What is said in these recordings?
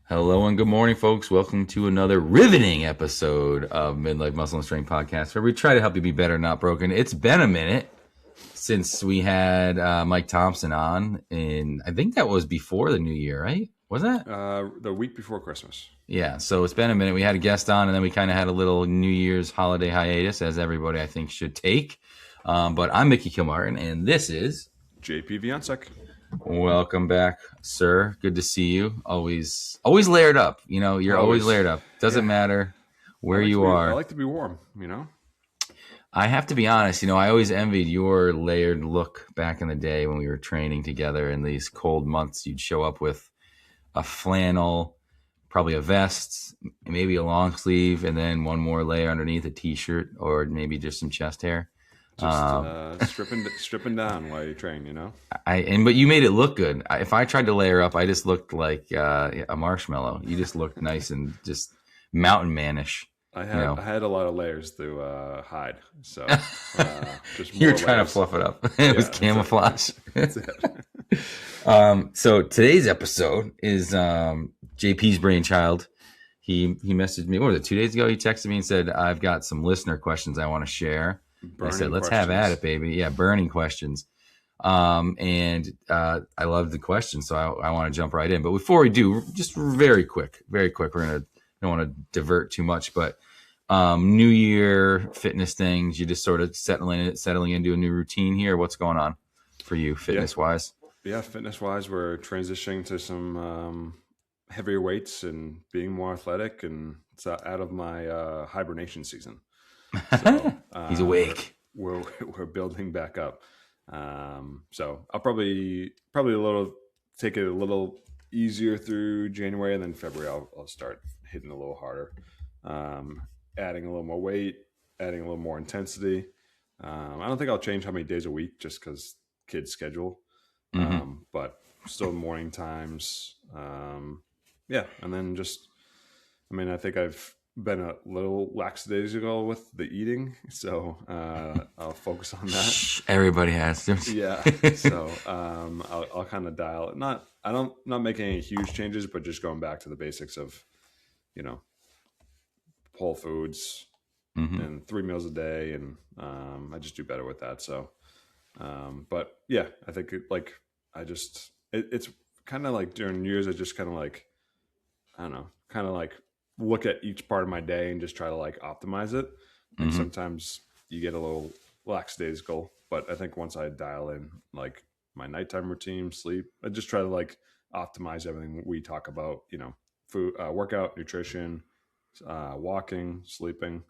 Hello and good morning, folks. Welcome to another riveting episode of Midlife Muscle and Strength Podcast, where we try to help you be better, not broken. It's been a minute since we had Mike Thompson on, and I think that was before the new year, right? Was that? The week before Christmas. Yeah, so it's been a minute. We had a guest on, and then we kind of had a little New Year's holiday hiatus, as everybody, I think, should take. But I'm Mickey Kilmartin, and this is... JP Wioncek. Welcome back, sir. Good to see you. Always layered up. You know, you're always layered up. Doesn't matter where you are. I like to be warm, you know? I have to be honest, I always envied your layered look back in the day when we were training together in these cold months. You'd show up with a flannel, probably a vest, maybe a long sleeve, and then one more layer underneath, a t-shirt, or maybe just some chest hair. Just stripping down while you train, you know? But you made it look good. If I tried to layer up, I just looked like a marshmallow. You just looked nice and just mountain manish. I had a lot of layers to hide, so just You're trying layers. to fluff it up. It was camouflage. That's it. So today's episode is JP's brainchild. He messaged me, what was it, 2 days ago? He texted me and said, I've got some listener questions I want to share. I said, let's have at it, baby. Yeah, burning questions. And I love the questions, so I want to jump right in. But before we do, just very quick, we don't want to divert too much, but New Year fitness things, you just sort of settling into a new routine here. What's going on for you fitness-wise? Yeah, fitness-wise, we're transitioning to some heavier weights and being more athletic, and it's out of my hibernation season. So, He's awake. We're building back up. So I'll probably take it a little easier through January, and then February I'll start hitting a little harder, adding a little more weight, adding a little more intensity. I don't think I'll change how many days a week just because kids schedule, but still morning times. And then I think I've been a little lackadaisical with the eating, so I'll focus on that. Everybody has to. Yeah, so I'll kind of dial it. Not making any huge changes, but just going back to the basics of, whole foods and 3 meals a day, and I just do better with that. So, but yeah, I think it's kind of like during New Year's, I just kind of like, I don't know, kind of like look at each part of my day and just try to like optimize it. And sometimes you get a little lackadaisical, but I think once I dial in like my nighttime routine, sleep, I just try to like optimize everything we talk about, food, workout, nutrition, walking, sleeping.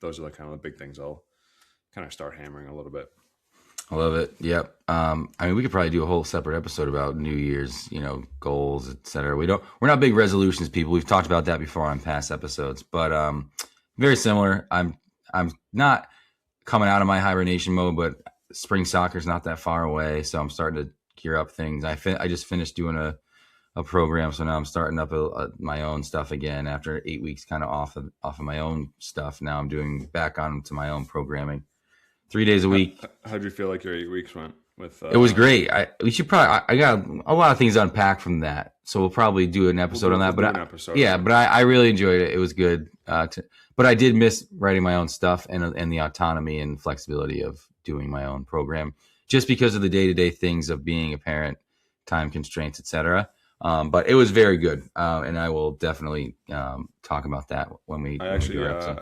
Those are the kind of the big things I'll kind of start hammering a little bit. I love it. Yep. We could probably do a whole separate episode about New Year's, goals, etc. We're not big resolutions people. We've talked about that before on past episodes, but very similar. I'm not coming out of my hibernation mode, but spring soccer is not that far away, so I'm starting to gear up things. I just finished doing a program, so now I'm starting up my own stuff again after 8 weeks kind of off of my own stuff. Now I'm doing back on to my own programming. 3 days a week. How'd you feel like your 8 weeks went? It was great. I got a lot of things to unpack from that, so we'll probably do an episode on that. But I really enjoyed it. It was good. But I did miss writing my own stuff and the autonomy and flexibility of doing my own program, just because of the day-to-day things of being a parent, time constraints, etc. But it was very good, and I will definitely talk about that when we. I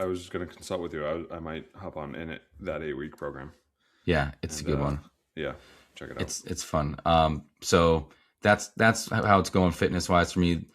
was going to consult with you. I might hop on in that 8 week program. Yeah, it's a good one. Yeah, check it out. It's fun. So that's how it's going fitness wise for me.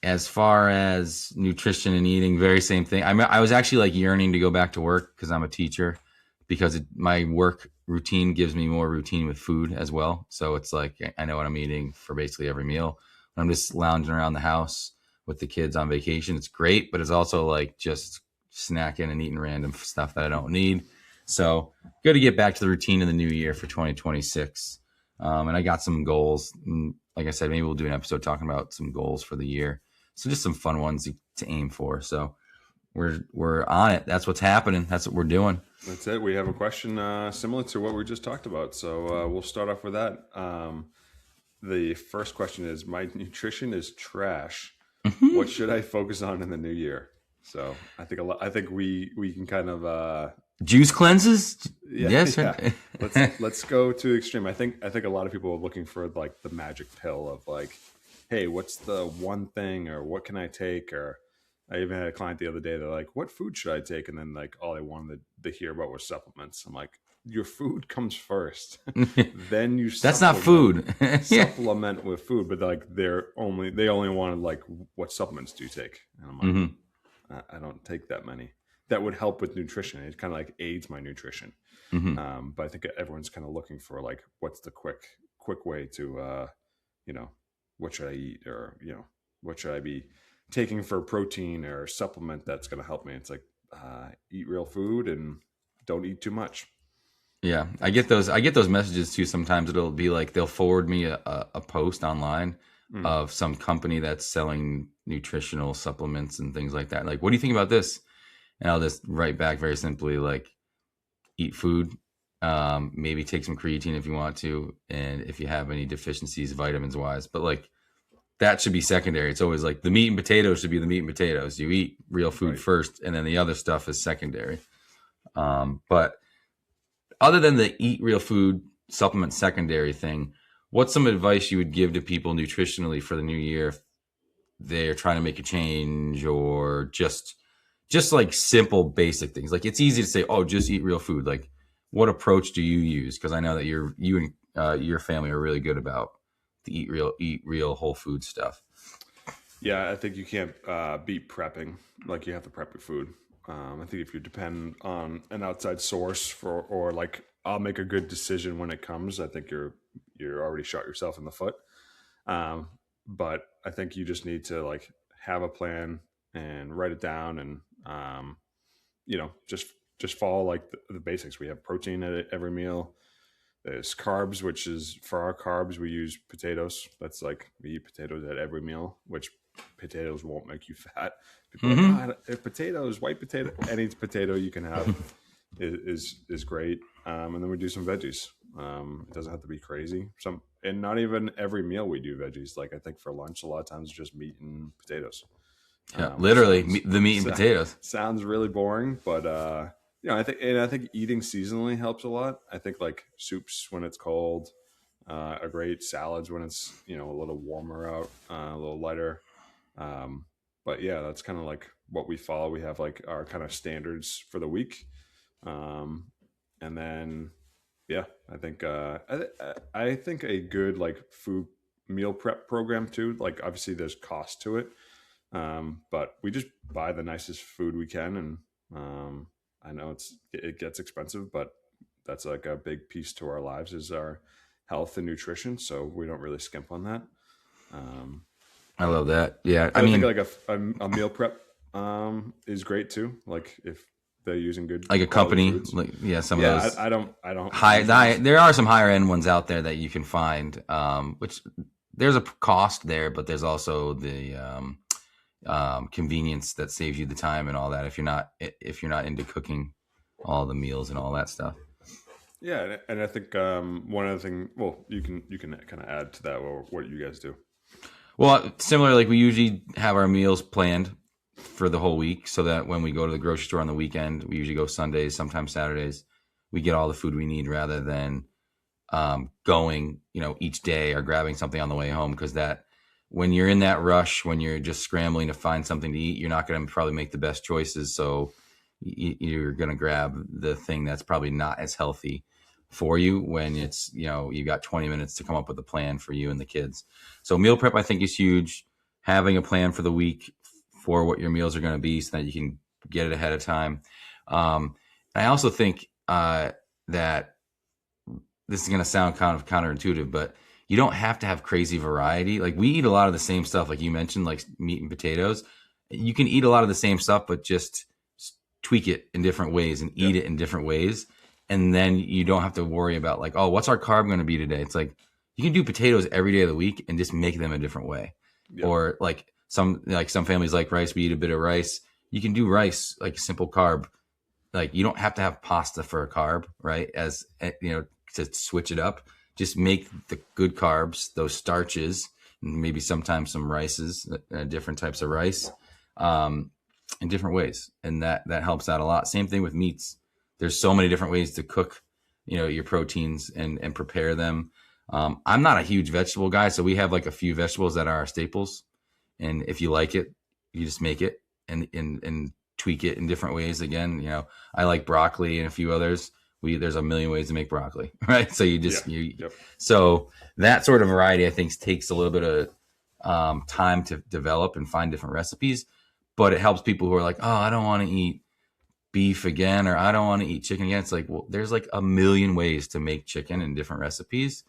As far as nutrition and eating, very same thing. I was actually like yearning to go back to work because I'm a teacher, because my work routine gives me more routine with food as well. So it's like I know what I'm eating for basically every meal. I'm just lounging around the house with the kids on vacation. It's great, but it's also like just snacking and eating random stuff that I don't need. So good to get back to the routine in the new year for 2026. And I got some goals. And like I said, maybe we'll do an episode talking about some goals for the year. So just some fun ones to aim for. So we're on it. That's what's happening. That's what we're doing. That's it. We have a question similar to what we just talked about. So we'll start off with that. The first question is, my nutrition is trash. what should I focus on in the new year? So I think we can kind of Juice cleanses? yeah, Yes. yeah. Let's go to the extreme. I think a lot of people are looking for like the magic pill of like, hey, what's the one thing, or what can I take? Or I even had a client the other day. They're like, what food should I take? And then like all they wanted to hear about was supplements. I'm like, your food comes first, then you That's not food. Yeah. supplement with food. But like they only wanted like, what supplements do you take? And I'm like, I don't take that many. That would help with nutrition. It kind of like aids my nutrition. But I think everyone's kind of looking for like, what's the quick way to, you know, what should I eat, or what should I be taking for protein or supplement that's going to help me? It's like, eat real food and don't eat too much. Yeah, I get those messages too. Sometimes it'll be like they'll forward me a post online of some company that's selling nutritional supplements and things like that. Like, what do you think about this? And I'll just write back very simply like, eat food, maybe take some creatine if you want to, and if you have any deficiencies, vitamins wise. But like, that should be secondary. It's always like the meat and potatoes should be the meat and potatoes. You eat real food Right. first, and then the other stuff is secondary. But other than the eat real food supplement secondary thing, what's some advice you would give to people nutritionally for the new year if they're trying to make a change, or just like simple basic things? Like, it's easy to say, oh, just eat real food. Like, what approach do you use? Because I know that you and your family are really good about the eat real whole food stuff. Yeah, I think you can't beat prepping. Like, you have to prep your food. I think if you depend on an outside source or like, I'll make a good decision when it comes, I think you're already shot yourself in the foot. But I think you just need to like have a plan and write it down, and just follow like the basics. We have protein at every meal. There's carbs, which is, for our carbs we use potatoes. That's like, we eat potatoes at every meal, which potatoes won't make you fat. People are like, if potatoes, white potato, any potato you can have is great. And then we do some veggies. It doesn't have to be crazy. And not even every meal we do veggies. Like, I think for lunch a lot of times it's just meat and potatoes. Yeah, literally the meat and potatoes. Sounds really boring, but I think eating seasonally helps a lot. I think like soups when it's cold are great. Salads when it's a little warmer out, a little lighter. But yeah, that's kind of like what we follow. We have like our kind of standards for the week, and then yeah, I think I think a good like food meal prep program too. Like, obviously there's cost to it, but we just buy the nicest food we can, and I know it gets expensive, but that's like a big piece to our lives, is our health and nutrition. So we don't really skimp on that. I love that. Yeah, I mean, think like a meal prep is great too. Like, if they're using good, like a company, foods. like, yeah, some Yeah, of those. I don't There are some higher end ones out there that you can find, which there's a cost there, but there's also the convenience that saves you the time and all that if you're not into cooking all the meals and all that stuff. Yeah, and I think one other thing. Well, you can kind of add to that. Or what you guys do? Well, similar, like we usually have our meals planned for the whole week, so that when we go to the grocery store on the weekend, we usually go Sundays, sometimes Saturdays. We get all the food we need rather than going, each day or grabbing something on the way home, because that, when you're in that rush, when you're just scrambling to find something to eat, you're not going to probably make the best choices. So you're going to grab the thing that's probably not as healthy for you when it's, you got 20 minutes to come up with a plan for you and the kids. So meal prep, I think, is huge. Having a plan for the week for what your meals are going to be so that you can get it ahead of time. And I also think that this is going to sound kind of counterintuitive, but you don't have to have crazy variety. Like, we eat a lot of the same stuff, like you mentioned, like meat and potatoes. You can eat a lot of the same stuff, but just tweak it in different ways and eat it in different ways. And then you don't have to worry about like, oh, what's our carb going to be today? It's like, you can do potatoes every day of the week and just make them a different way. Yep. Or like some families like rice. We eat a bit of rice. You can do rice, like simple carb. Like, you don't have to have pasta for a carb, right? To switch it up. Just make the good carbs, those starches, maybe sometimes some rices, different types of rice, in different ways. And that helps out a lot. Same thing with meats. There's so many different ways to cook, your proteins and prepare them. I'm not a huge vegetable guy, so we have like a few vegetables that are our staples. And if you like it, you just make it and tweak it in different ways. Again, I like broccoli and a few others. There's a million ways to make broccoli, right? So Yep. So that sort of variety, I think, takes a little bit of time to develop and find different recipes, but it helps people who are like, oh, I don't want to eat beef again, or I don't want to eat chicken again. It's like, well, there's like a million ways to make chicken in different recipes.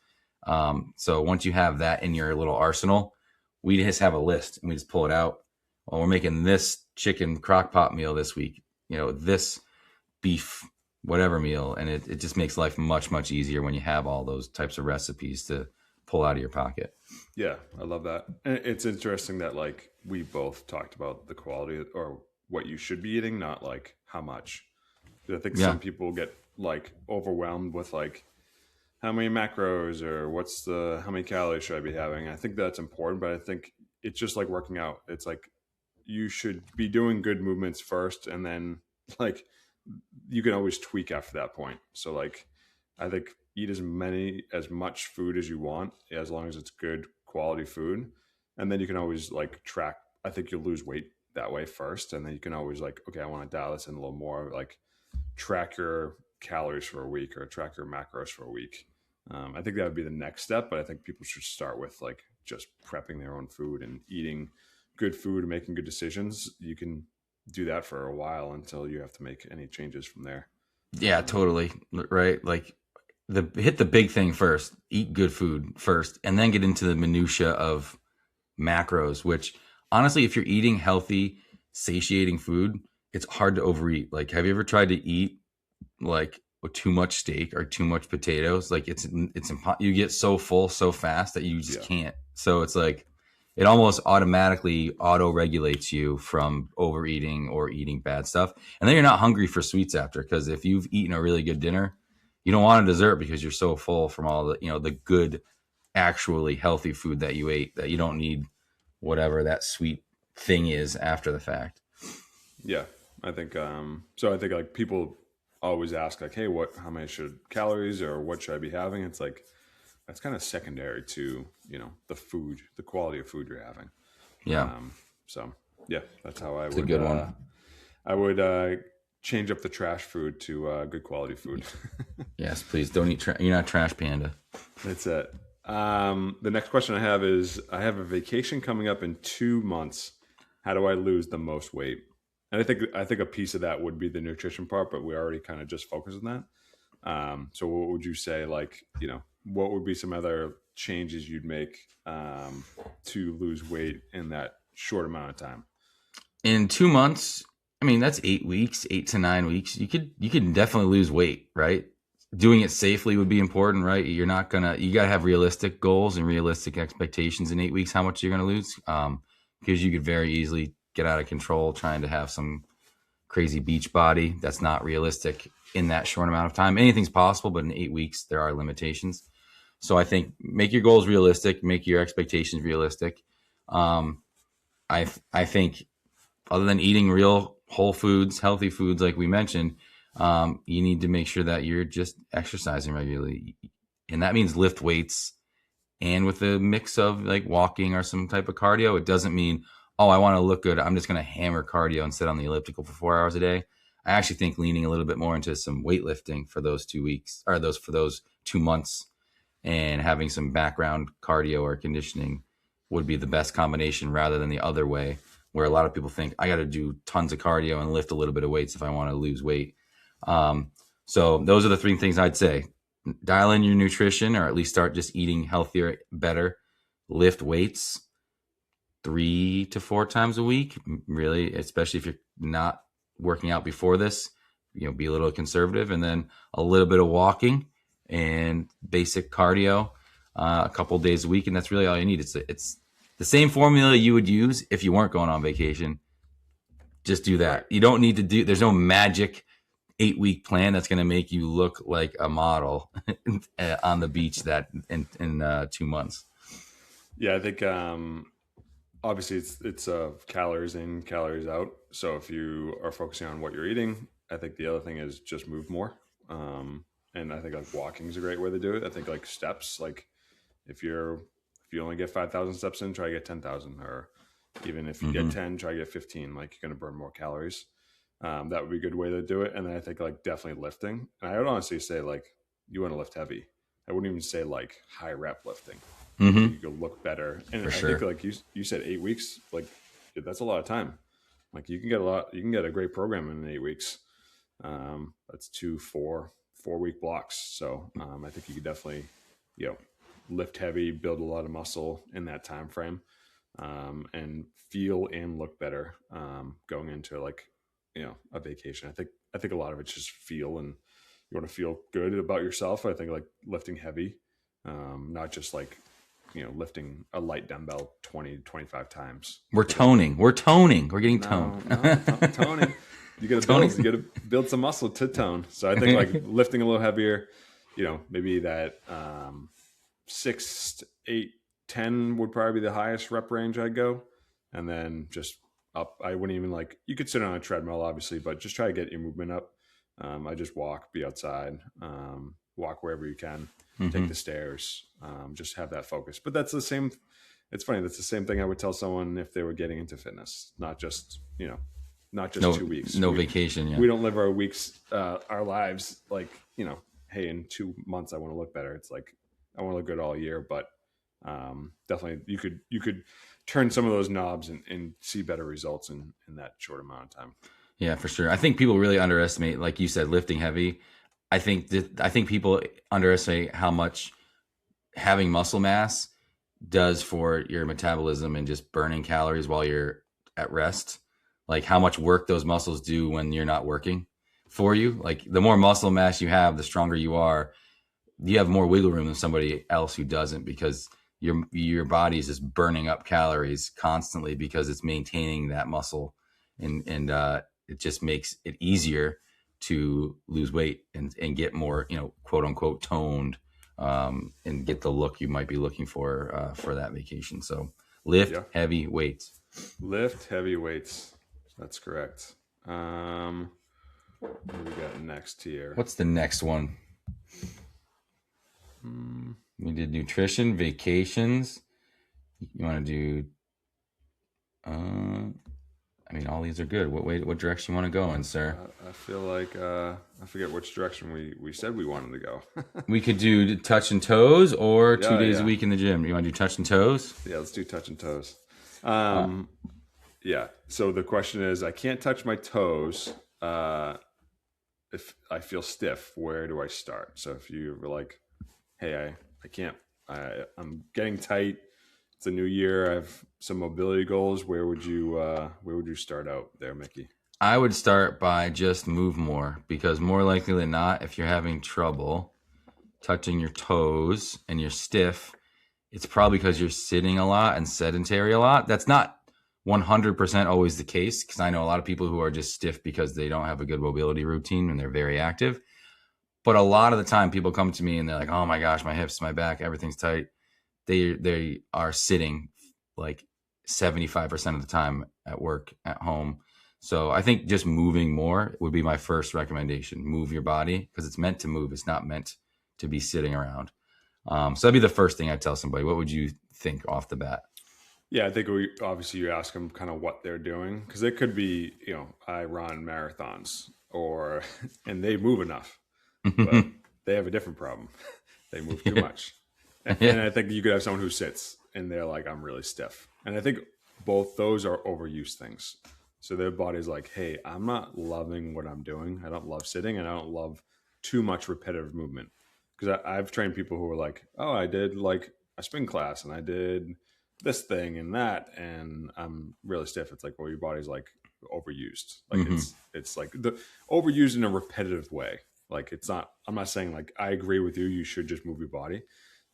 So once you have that in your little arsenal, we just have a list and we just pull it out. Well, we're making this chicken crock pot meal this week, this beef whatever meal, and it just makes life much, much easier when you have all those types of recipes to pull out of your pocket. Yeah, I love that. And it's interesting that like we both talked about the quality or what you should be eating, not like how much. I think some people get like overwhelmed with like how many macros or how many calories should I be having. I think that's important, but I think it's just like working out. It's like you should be doing good movements first, and then like you can always tweak after that point. So like, I think eat as much food as you want, as long as it's good quality food. And then you can always like track. I think you'll lose weight that way first. And then you can always like, okay, I want to dial this in a little more, like track your calories for a week or track your macros for a week. I think that would be the next step, but I think people should start with like just prepping their own food and eating good food and making good decisions. You can do that for a while until you have to make any changes from there. Yeah, totally. Right. Like hit the big thing first, eat good food first, and then get into the minutia of macros, which honestly, if you're eating healthy, satiating food, it's hard to overeat. Like, have you ever tried to eat like too much steak or too much potatoes? Like it's you get so full so fast that you just can't. So it's like, it almost automatically auto-regulates you from overeating or eating bad stuff. And then you're not hungry for sweets after, because if you've eaten a really good dinner, you don't want a dessert because you're so full from all the, the good, actually healthy food that you ate, that you don't need whatever that sweet thing is after the fact. Yeah, I think, so I think like people always ask like, hey, how many calories or what should I be having? It's like, that's kind of secondary to, the food, the quality of food you're having. Yeah. So yeah, that's how I would. It's a good one. I would change up the trash food to good quality food. Yes, please don't eat. You're not Trash Panda. That's it. The next question I have is: I have a vacation coming up in 2 months. How do I lose the most weight? And I think a piece of that would be the nutrition part, but we already kind of just focused on that. So what would you say? Like, what would be some other changes you'd make to lose weight in that short amount of time? In 2 months, I mean, that's 8 weeks, 8 to 9 weeks. You could definitely lose weight, right? Doing it safely would be important, right? You got to have realistic goals and realistic expectations in 8 weeks, how much you're going to lose. Because you could very easily get out of control trying to have some crazy beach body. That's not realistic in that short amount of time. Anything's possible, but in 8 weeks, there are limitations. So I think make your goals realistic, make your expectations realistic. I think other than eating real whole foods, healthy foods, like we mentioned, you need to make sure that you're just exercising regularly. And that means lift weights and with a mix of like walking or some type of cardio. It doesn't mean, oh, I want to look good, I'm just going to hammer cardio and sit on the elliptical for 4 hours a day. I actually think leaning a little bit more into some weightlifting for those 2 weeks or for those 2 months and having some background cardio or conditioning would be the best combination, rather than the other way, where a lot of people think I got to do tons of cardio and lift a little bit of weights if I want to lose weight. So those are the 3 things I'd say. Dial in your nutrition, or at least start just eating healthier, better. Lift weights 3 to 4 times a week, really, especially if you're not working out before this, be a little conservative, and then a little bit of walking and basic cardio a couple days a week. And that's really all you need. It's the same formula you would use if you weren't going on vacation. Just do that. You don't need to there's no magic 8-week plan that's going to make you look like a model on the beach that in 2 months. Yeah, I think obviously it's calories in, calories out. So if you are focusing on what you're eating, I think the other thing is just move more. Um, and I think like walking is a great way to do it. I think like steps, like if you only get 5,000 steps in, try to get 10,000, or even if you get 10, try to get 15. Like you're going to burn more calories. That would be a good way to do it. And then I think like definitely lifting. And I would honestly say like you want to lift heavy. I wouldn't even say like high rep lifting. I think you could look better. And For I think sure. like you said 8 weeks, like that's a lot of time. Like you can get a great program in 8 weeks. That's 4 week blocks. So I think you could definitely, you know, lift heavy, build a lot of muscle in that time frame, and feel and look better going into like, you know, a vacation. I think a lot of it's just feel, and you want to feel good about yourself. I think like lifting heavy, not just like, you know, lifting a light dumbbell 20-25 times. We're toning. We're toning. We're getting toned. No, toning. You got to build. You got to build some muscle to tone. So I think like lifting a little heavier, you know, maybe that 6 to 8, 10 would probably be the highest rep range I'd go, and then just up. I wouldn't even like. You could sit on a treadmill, obviously, but just try to get your movement up. I just walk, be outside, walk wherever you can, take the stairs, just have that focus. But that's the same. It's funny. That's the same thing I would tell someone if they were getting into fitness, not just, you know, not just No, 2 weeks. no vacation. Yeah. We don't live our weeks, our lives like, you know, hey, in 2 months I want to look better. It's like I want to look good all year, but definitely you could turn some of those knobs and see better results in that short amount of time. Yeah, for sure. I think people really underestimate, like you said, lifting heavy. I think people underestimate how much having muscle mass does for your metabolism and just burning calories while you're at rest. Like how much work those muscles do when you're not working for you. Like the more muscle mass you have, the stronger you are. You have more wiggle room than somebody else who doesn't, because your body is just burning up calories constantly because it's maintaining that muscle, and it just makes it easier to lose weight and get more, you know, quote unquote toned, and get the look you might be looking for that vacation. So lift Yeah. heavy weights. Lift heavy weights. That's correct. What do we got next here? What's the next one? We did nutrition, vacations. You want to do? I mean, all these are good. What direction you want to go in, sir? I feel like I forget which direction we said we wanted to go. We could do touch and toes or 2 days a Yeah. week in the gym. You want to do touch and toes? Yeah, let's do touch and toes. Yeah. So the question is, I can't touch my toes if I feel stiff. Where do I start? So if you were like, hey, I can't, I'm getting tight. It's a new year. I have some mobility goals. Where would you start out there, Mickey? I would start by just move more, because more likely than not, if you're having trouble touching your toes and you're stiff, it's probably because you're sitting a lot and sedentary a lot. That's not 100% always the case, because I know a lot of people who are just stiff because they don't have a good mobility routine and they're very active. But a lot of the time people come to me and they're like, oh my gosh, my hips, my back, everything's tight. They are sitting like 75% of the time at work, at home. So I think just moving more would be my first recommendation. Move your body, because it's meant to move. It's not meant to be sitting around. So that'd be the first thing I'd tell somebody. What would you think off the bat? Yeah, I think obviously you ask them kind of what they're doing, because it could be, you know, I run marathons or and they move enough, but they have a different problem. They move too much. And I think you could have someone who sits and they're like, I'm really stiff. And I think both those are overused things. So their body's like, hey, I'm not loving what I'm doing. I don't love sitting, and I don't love too much repetitive movement. Because I've trained people who are like, oh, I did like a spin class and I did this thing and that, and I'm really stiff. It's like, well, your body's like overused. Like it's like the overused in a repetitive way. Like it's not, I'm not saying like, I agree with you, you should just move your body.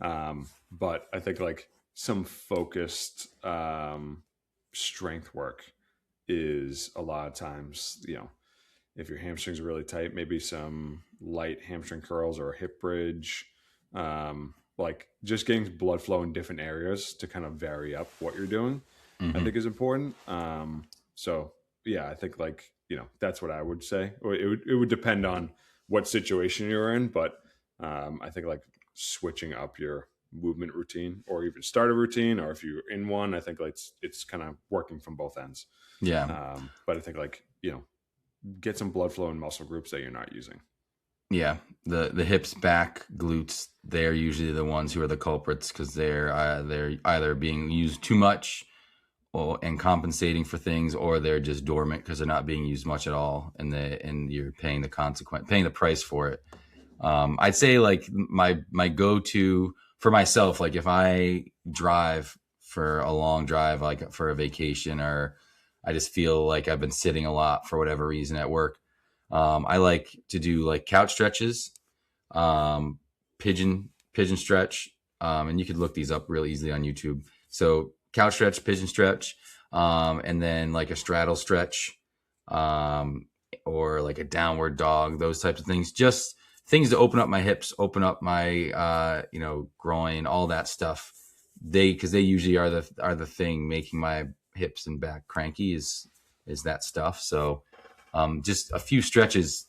But I think like some focused strength work is a lot of times, you know, if your hamstrings are really tight, maybe some light hamstring curls or a hip bridge, like just getting blood flow in different areas to kind of vary up what you're doing, I Mm-hmm. think is important. So yeah, I think like, that's what I would say. It would depend on what situation you're in, but I think like switching up your movement routine or even start a routine, or if you're in one, I think like it's kind of working from both ends. Yeah. But I think like, get some blood flow in muscle groups that you're not using. Yeah. The hips, back, glutes, they're usually the ones who are the culprits because they're either being used too much and compensating for things, or they're just dormant because they're not being used much at all, and you're paying the price for it. I'd say like my go-to for myself, like if I drive for a long drive, like for a vacation, or I just feel like I've been sitting a lot for whatever reason at work, I like to do like couch stretches, um, pigeon stretch, and you could look these up really easily on YouTube. So couch stretch, pigeon stretch, and then like a straddle stretch, um, or like a downward dog. Those types of things. Just things to open up my hips, open up my groin, all that stuff. Because they usually are the thing making my hips and back cranky is that stuff. So just a few stretches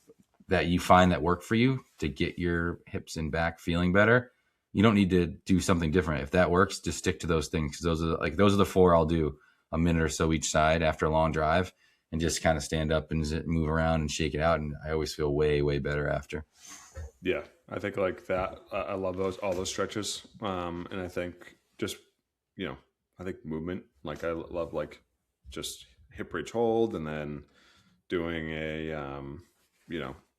that you find that work for you to get your hips and back feeling better. You don't need to do something different. If that works, just stick to those things. Those are the four I'll do a minute or so each side after a long drive, and just kind of stand up and move around and shake it out. And I always feel way, way better after. Yeah, I think like that. I love all those stretches. And I think just, I think movement. Like I love like just hip bridge hold, and then doing a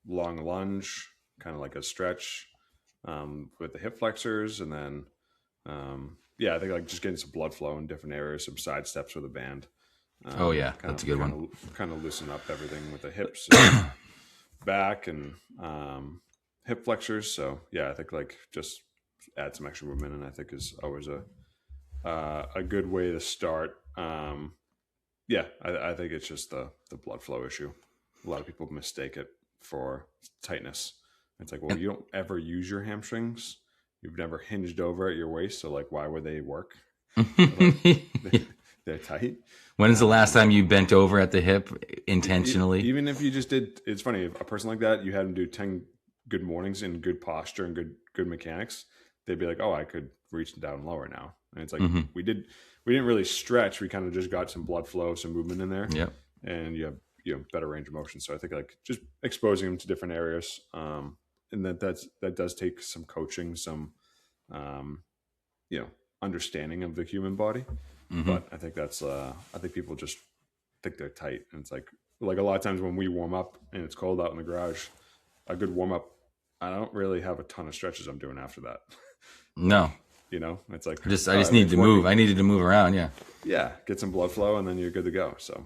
long lunge, kind of like a stretch with the hip flexors, and then yeah, I think like just getting some blood flow in different areas, some side steps with a band. Oh yeah, Kind that's a of good one. kind of loosen up everything with the hips and back and hip flexors. So yeah, I think like just add some extra movement, and I think is always a good way to start. Yeah, I think it's just the blood flow issue. A lot of people mistake it for tightness. It's like, well, And you don't ever use your hamstrings. You've never hinged over at your waist, so like, why would they work? Like, they're tight. when is the last time you bent over at the hip intentionally? Even if you just did, it's funny. If a person like that, you had them do 10 good mornings in good posture and good mechanics, they'd be like, oh, I could reach down lower now. And it's like, Mm-hmm. we didn't really stretch. We kind of just got some blood flow, some movement in there, Yep. and you have better range of motion. So I think like just exposing them to different areas, and that does take some coaching, some um, understanding of the human body. Mm-hmm. But I think that's I think people just think they're tight, and it's like a lot of times when we warm up and it's cold out in the garage, a good warm up, I don't really have a ton of stretches I'm doing after that. No, It's like I just all right, need it's to move. working. I needed to move around. Yeah. Yeah, get some blood flow, and then you're good to go. So,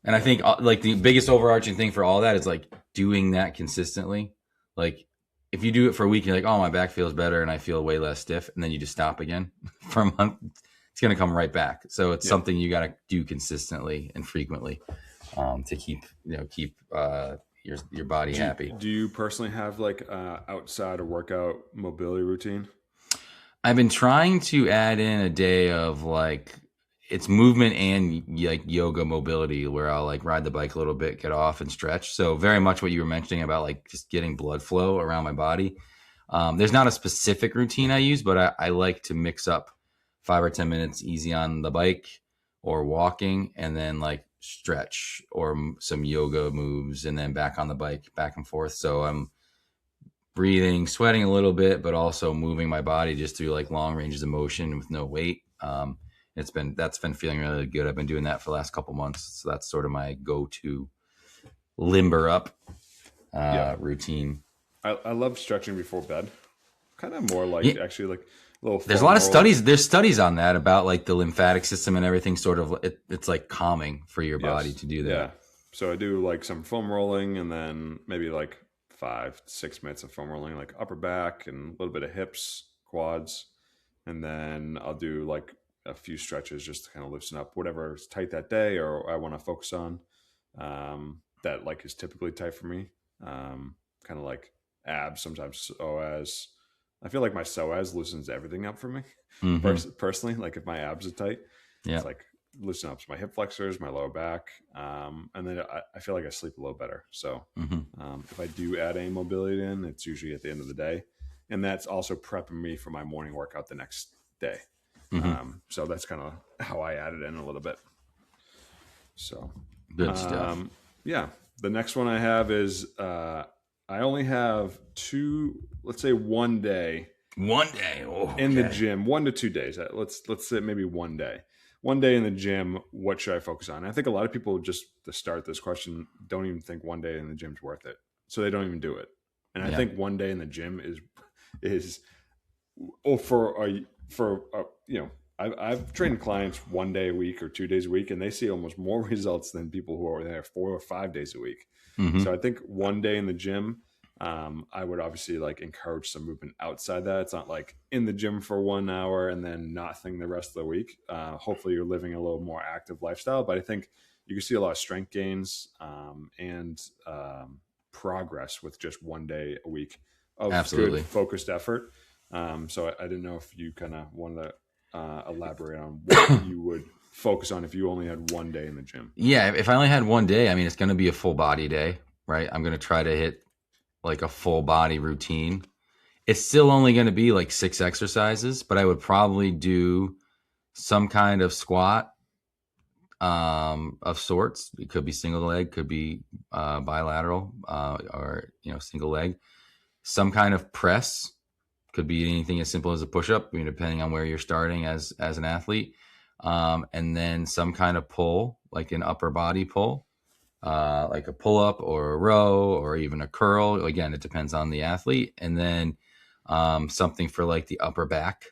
And I think like the biggest overarching thing for all that is like doing that consistently. Like if you do it for a week, you're like, oh, my back feels better and I feel way less stiff, and then you just stop again for a month, it's going to come right back. So it's something you got to do consistently and frequently to keep your body happy. Do you personally have like outside of workout mobility routine? I've been trying to add in a day of like it's movement and like yoga mobility where I'll like ride the bike a little bit, get off and stretch. So very much what you were mentioning about like just getting blood flow around my body. There's not a specific routine I use, but I like to mix up 5 or 10 minutes easy on the bike or walking, and then like stretch or some yoga moves, and then back on the bike, back and forth. So I'm breathing, sweating a little bit, but also moving my body just through like long ranges of motion with no weight. That's been feeling really good. I've been doing that for the last couple months, so that's sort of my go-to limber up routine. I love stretching before bed. Kind of more like actually like a little. There's a lot of studies. There's studies on that about like the lymphatic system and everything. Sort of, it's like calming for your body to do that. Yeah. So I do like some foam rolling, and then maybe like 5 to 6 minutes of foam rolling, like upper back and a little bit of hips, quads, and then I'll do like a few stretches just to kind of loosen up whatever's tight that day or I want to focus on. That like is typically tight for me. Kind of like abs, sometimes OS, I feel like my psoas loosens everything up for me. Mm-hmm. Personally, like if my abs are tight, Yeah. it's like loosen up my hip flexors, my lower back, and then I feel like I sleep a little better. So Mm-hmm. if I do add any mobility in, it's usually at the end of the day, and that's also prepping me for my morning workout the next day. Mm-hmm. So that's kind of how I added in a little bit. So Good stuff. yeah, the next one I have is I only have two, let's say one day One day. Oh, in the okay. gym, 1 to 2 days. Let's say maybe one day. One day in the gym, what should I focus on? I think a lot of people just to start this question don't even think one day in the gym's worth it, so they don't even do it. And I Yeah. think one day in the gym is oh for you know I've trained clients 1 day a week or 2 days a week, and they see almost more results than people who are there 4 or 5 days a week. Mm-hmm. So I think one day in the gym, I would obviously like encourage some movement outside that. It's not like in the gym for 1 hour and then nothing the rest of the week. Hopefully, you're living a little more active lifestyle, but I think you can see a lot of strength gains and progress with just 1 day a week of good Absolutely. focused effort. So I didn't know if you kind of wanted to elaborate on what you would focus on if you only had 1 day in the gym. Yeah. If I only had one day, I mean, it's going to be a full body day, right? I'm going to try to hit like a full body routine. It's still only going to be like 6 exercises, but I would probably do some kind of squat of sorts. It could be single leg, could be bilateral, or single leg. Some kind of press, could be anything as simple as a push up, depending on where you're starting as an athlete. And then some kind of pull, like an upper body pull, like a pull up or a row or even a curl. Again, it depends on the athlete. And then something for like the upper back,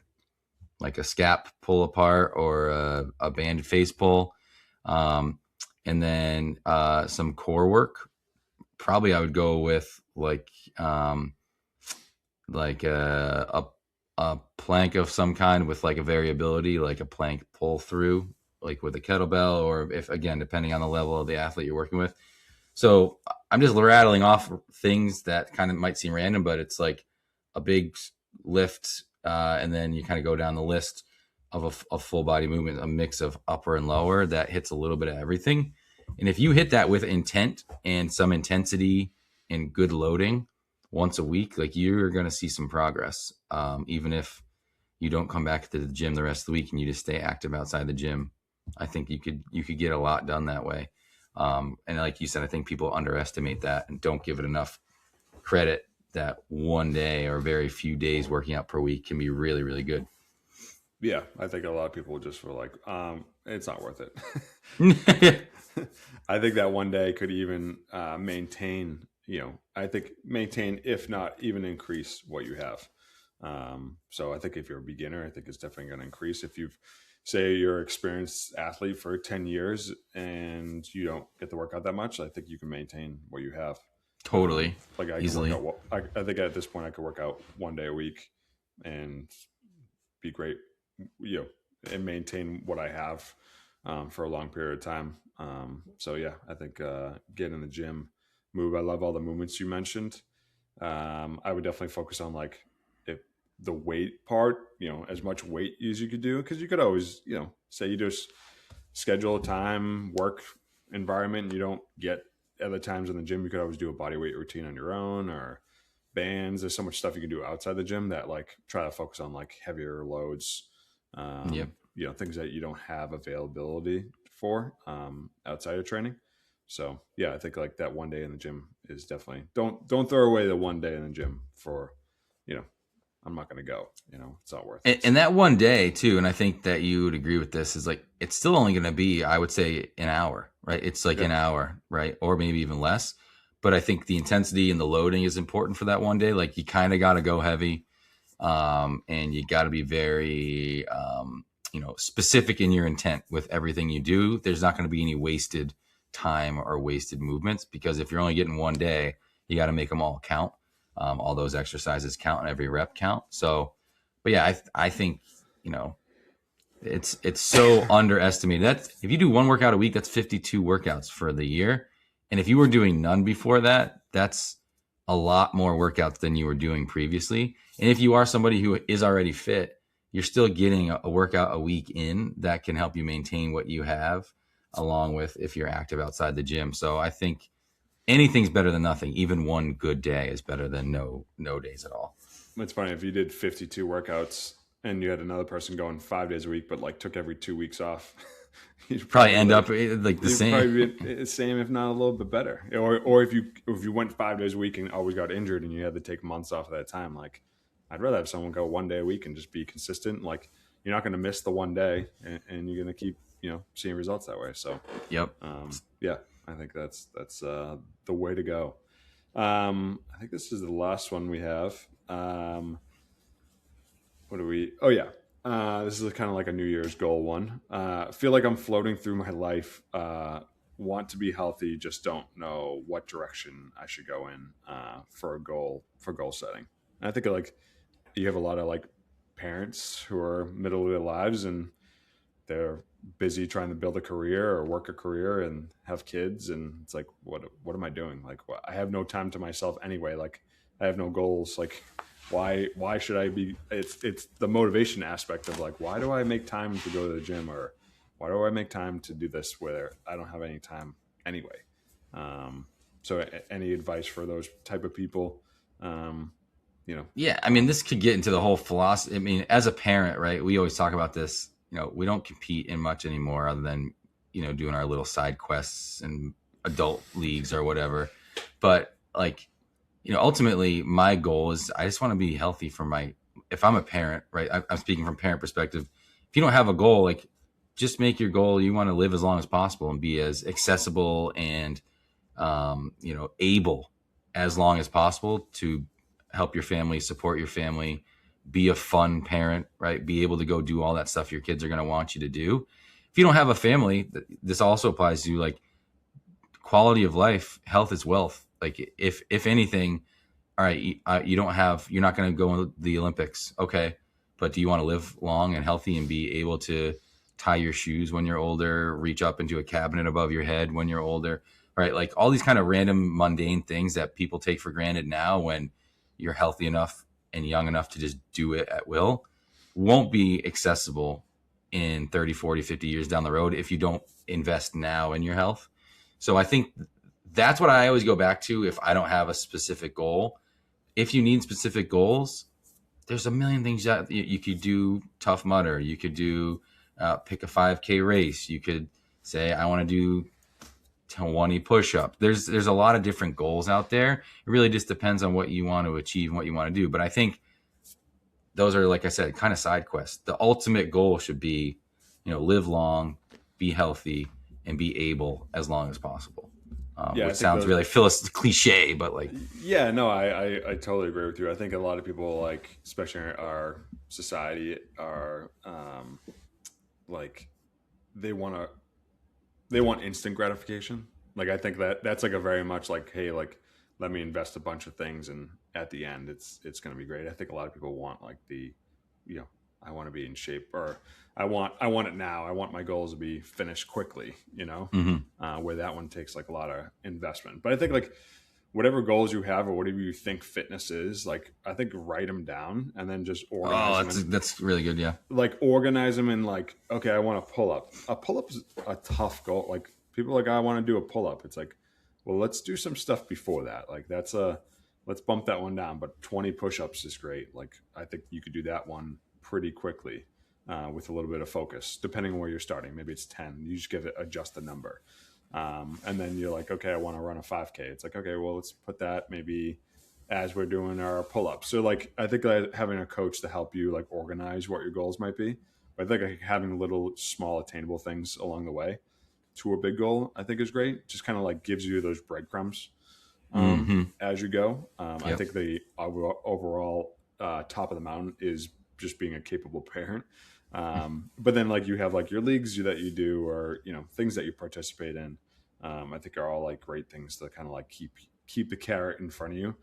like a scap pull apart or a banded face pull. Um, and then some core work. Probably I would go with like a plank of some kind with like a variability, like a plank pull through, like with a kettlebell, or if again, depending on the level of the athlete you're working with. So I'm just rattling off things that kind of might seem random, but it's like a big lift, and then you kind of go down the list of a full body movement, a mix of upper and lower that hits a little bit of everything. And if you hit that with intent and some intensity and good loading once a week, like you're going to see some progress. Even if you don't come back to the gym the rest of the week and you just stay active outside the gym, I think you could get a lot done that way. And like you said, I think people underestimate that and don't give it enough credit that one day or very few days working out per week can be really, really good. Yeah, I think a lot of people just were like, it's not worth Yeah. it. I think that 1 day could even maintain, I think maintain, if not even increase what you have. So I think if you're a beginner, I think it's definitely going to increase. If you've, say you're an experienced athlete for 10 years and you don't get to work out that much, I think you can maintain what you have. Totally. Like I can work Easily. out, I think at this point I could work out 1 day a week and be great, and maintain what I have for a long period of time. So yeah, I think get in the gym, move. I love all the movements you mentioned. I would definitely focus on like if the weight part, as much weight as you could do, because you could always, say you just schedule a time, work environment, and you don't get other times in the gym. You could always do a body weight routine on your own or bands. There's so much stuff you can do outside the gym that like try to focus on like heavier loads, Yep. things that you don't have availability for outside of training. So yeah, I think like that 1 day in the gym is definitely don't throw away the 1 day in the gym for, you know, I'm not going to go, it's not worth it. And that one day too, and I think that you would agree with this, is like it's still only going to be, I would say, an hour, right? It's like Yeah. an hour, right? Or maybe even less. But I think the intensity and the loading is important for that one day. Like you kind of got to go heavy, and you got to be very, specific in your intent with everything you do. There's not going to be any wasted time or wasted movements, because if you're only getting one day, you got to make them all count. All those exercises count and every rep count. So, but yeah, I think, it's so underestimated. That's, if you do one workout a week, that's 52 workouts for the year. And if you were doing none before that, that's a lot more workouts than you were doing previously. And if you are somebody who is already fit, you're still getting a workout a week in that can help you maintain what you have, along with if you're active outside the gym. So I think anything's better than nothing. Even one good day is better than no days at all. It's funny, if you did 52 workouts and you had another person going 5 days a week, but like took every 2 weeks off, you'd Probably end like, up like the you'd same. probably be the same, if not a little bit better. Or if you went 5 days a week and always got injured and you had to take months off of that time, like I'd rather have someone go one day a week and just be consistent. Like you're not going to miss the one day, and you're going to keep seeing results that way. So Yep. yeah, I think that's the way to go. I think this is the last one we have. What do we? Oh yeah, this is kind of like a New Year's goal one. Feel like I'm floating through my life. Want to be healthy, just don't know what direction I should go in for goal setting. And I think like you have a lot of like parents who are middle of their lives and they're busy trying to build a career or work a career and have kids, and it's like what am I doing? Like I have no time to myself anyway. Like I have no goals. Like why should I be? It's the motivation aspect of like, why do I make time to go to the gym, or why do I make time to do this where I don't have any time anyway? So any advice for those type of people? Yeah, I mean, this could get into the whole philosophy. I mean, as a parent, right? We always talk about this. We don't compete in much anymore, other than doing our little side quests and adult leagues or whatever. But like, ultimately, my goal is I just want to be healthy for if I'm a parent, right? I'm speaking from parent perspective. If you don't have a goal, like just make your goal. You want to live as long as possible and be as accessible and, able as long as possible to help your family, support your family, be a fun parent, right? Be able to go do all that stuff your kids are going to want you to do. If you don't have a family, this also applies to like quality of life. Health is wealth. Like if anything, all right, you're not going to go in the Olympics. Okay. But do you want to live long and healthy and be able to tie your shoes when you're older, reach up into a cabinet above your head when you're older, right? Like all these kind of random mundane things that people take for granted now when you're healthy enough and young enough to just do it at will won't be accessible in 30, 40, 50 years down the road if you don't invest now in your health. So I think that's what I always go back to if I don't have a specific goal. If you need specific goals, there's a million things that you could do. Tough Mudder, you could do pick a 5K race. You could say, I want to do 20 push-ups. There's a lot of different goals out there. It really just depends on what you want to achieve and what you want to do. But I think those are, like I said, kind of side quests. The ultimate goal should be, live long, be healthy, and be able as long as possible. Which sounds really cliche, but like, yeah, no, I totally agree with you. I think a lot of people, like, especially in our society, are like they want instant gratification. Like I think that's like a very much like, hey, like let me invest a bunch of things and at the end it's going to be great. I think a lot of people want like I want to be in shape, or I want it now. I want my goals to be finished quickly, where that one takes like a lot of investment. But I think like whatever goals you have or whatever you think fitness is, like I think write them down and then just organize them. That's really good. Yeah. Like organize them in like, okay, I want a pull up. A pull up is a tough goal. Like people are like, I want to do a pull up. It's like, well, let's do some stuff before that. Like let's bump that one down. But 20 push-ups is great. Like I think you could do that one pretty quickly with a little bit of focus, depending on where you're starting. Maybe it's 10. You just adjust the number. And then you're like, okay, I want to run a 5K. It's like, okay, well, let's put that maybe as we're doing our pull-ups. So like, I think that having a coach to help you like organize what your goals might be, but I think like having little small attainable things along the way to a big goal, I think is great. Just kind of like gives you those breadcrumbs as you go. Yep. I think the overall top of the mountain is just being a capable parent. But then like you have like your leagues that you do, or, things that you participate in, I think are all like great things to kind of like keep the carrot in front of you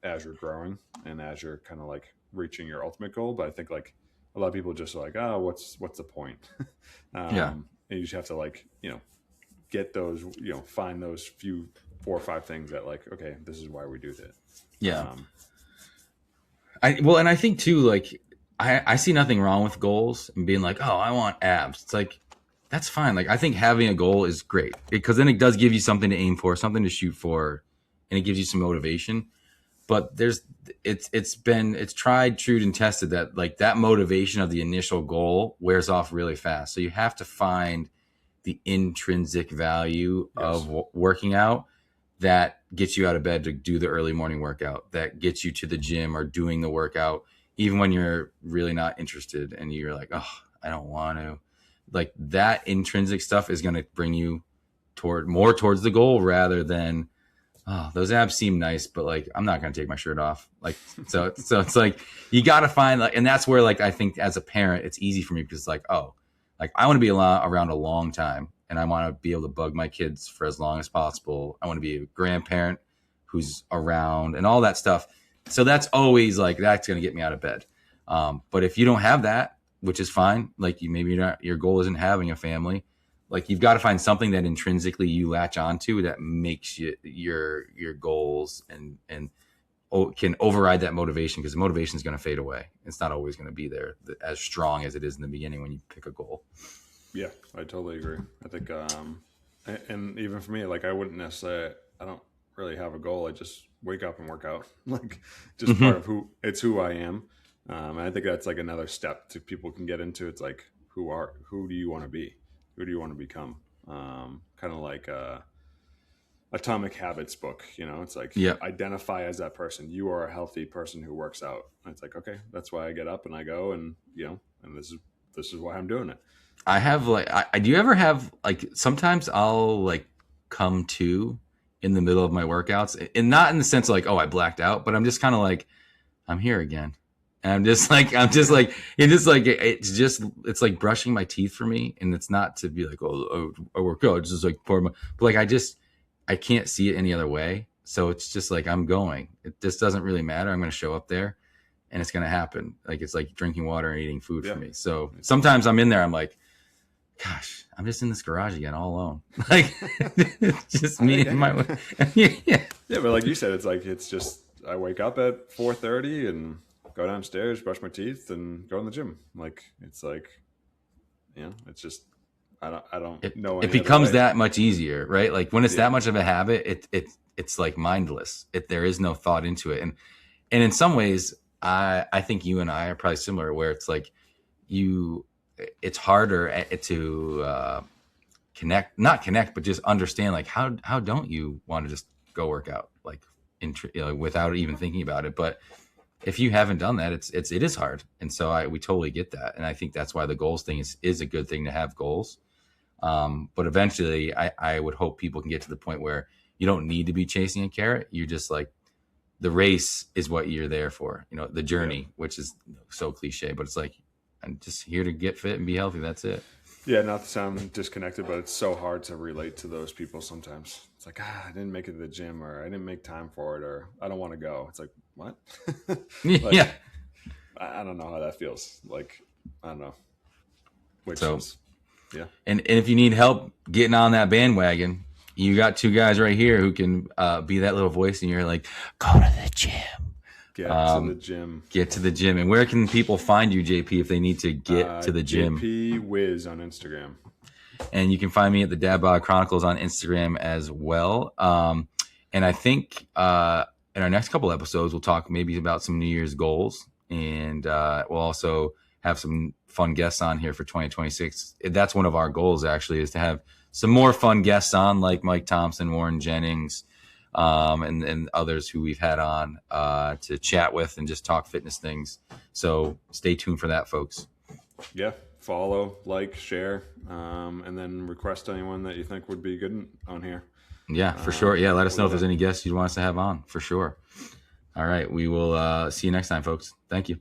as you're growing and as you're kind of like reaching your ultimate goal. But I think like a lot of people just are like, oh, what's the point? Yeah. And you just have to like, get those, find those few 4 or 5 things that like, okay, this is why we do that. Yeah. And I think too, like I see nothing wrong with goals and being like, oh, I want abs. It's like, that's fine. Like I think having a goal is great because then it does give you something to aim for, something to shoot for, and it gives you some motivation. But it's tried, true, and tested that like that motivation of the initial goal wears off really fast. So you have to find the intrinsic value of working out that gets you out of bed to do the early morning workout, that gets you to the gym or doing the workout, even when you're really not interested and you're like, oh, I don't want to. Like that intrinsic stuff is going to bring you towards the goal rather than, oh, those abs seem nice, but like, I'm not going to take my shirt off. Like, so it's like, you got to find like, and that's where like, I think as a parent, it's easy for me because it's like, oh, like I want to be around a long time and I want to be able to bug my kids for as long as possible. I want to be a grandparent who's around and all that stuff. So that's always like, that's going to get me out of bed. But if you don't have that, which is fine, like your goal isn't having a family, like you've got to find something that intrinsically you latch onto that makes your goals and can override that motivation, because the motivation is going to fade away. It's not always going to be there as strong as it is in the beginning when you pick a goal. Yeah, I totally agree. I think, and even for me, like I wouldn't necessarily, I don't really have a goal. I just wake up and work out, like just part of who I am. And I think that's like another step to people can get into. It's like, who do you want to be? Who do you want to become? Kind of like Atomic Habits book, it's like, identify as that person. You are a healthy person who works out. And it's like, okay, that's why I get up and I go and, and this is why I'm doing it. I have like, I do you ever have like, sometimes I'll like come to in the middle of my workouts, and not in the sense of like, oh, I blacked out, but I'm just kind of like, I'm here again. And it's like brushing my teeth for me. And it's not to be like, oh, I work out. It's just like, but like, I can't see it any other way. So it's just like, I'm going. It just doesn't really matter. I'm going to show up there and it's going to happen. Like, it's like drinking water and eating food for me. So sometimes I'm in there, I'm like, gosh, I'm just in this garage again, all alone. Like, it's just me and my, yeah. But like you said, it's just, I wake up at 4:30 and go downstairs, brush my teeth and go in the gym. Like, it's like, it's just, I don't know. It becomes that much easier, right? Like when it's that much of a habit, it's like mindless. There is no thought into it. And in some ways, I think you and I are probably similar, where it's like it's harder to not connect, but just understand like how don't you want to just go work out like without even thinking about it. But if you haven't done that, it is hard. And so we totally get that. And I think that's why the goals thing is a good thing to have goals. But eventually I would hope people can get to the point where you don't need to be chasing a carrot. You're just like, the race is what you're there for, the journey, which is so cliche, but it's like, I'm just here to get fit and be healthy. That's it. Yeah. Not to sound disconnected, but it's so hard to relate to those people sometimes. It's like, I didn't make it to the gym, or I didn't make time for it, or I don't want to go. It's like, what? Like, yeah. I don't know how that feels. Like, I don't know. Yeah. And if you need help getting on that bandwagon, you got two guys right here who can be that little voice in your ear, like, go to the gym. Get to the gym. Get to the gym. And where can people find you, JP, if they need to get to the gym? JP Wiz on Instagram. And you can find me at the Dad Bod Chronicles on Instagram as well. And I think in our next couple episodes, we'll talk maybe about some New Year's goals. And we'll also have some fun guests on here for 2026. That's one of our goals, actually, is to have some more fun guests on, like Mike Thompson, Warren Jennings, and others who we've had on to chat with and just talk fitness things. So stay tuned for that, folks. Yeah. Follow, like, share, and then request anyone that you think would be good on here. Yeah, for sure. Yeah, let us know if there's any guests you'd want us to have on, for sure. All right. We will see you next time, folks. Thank you.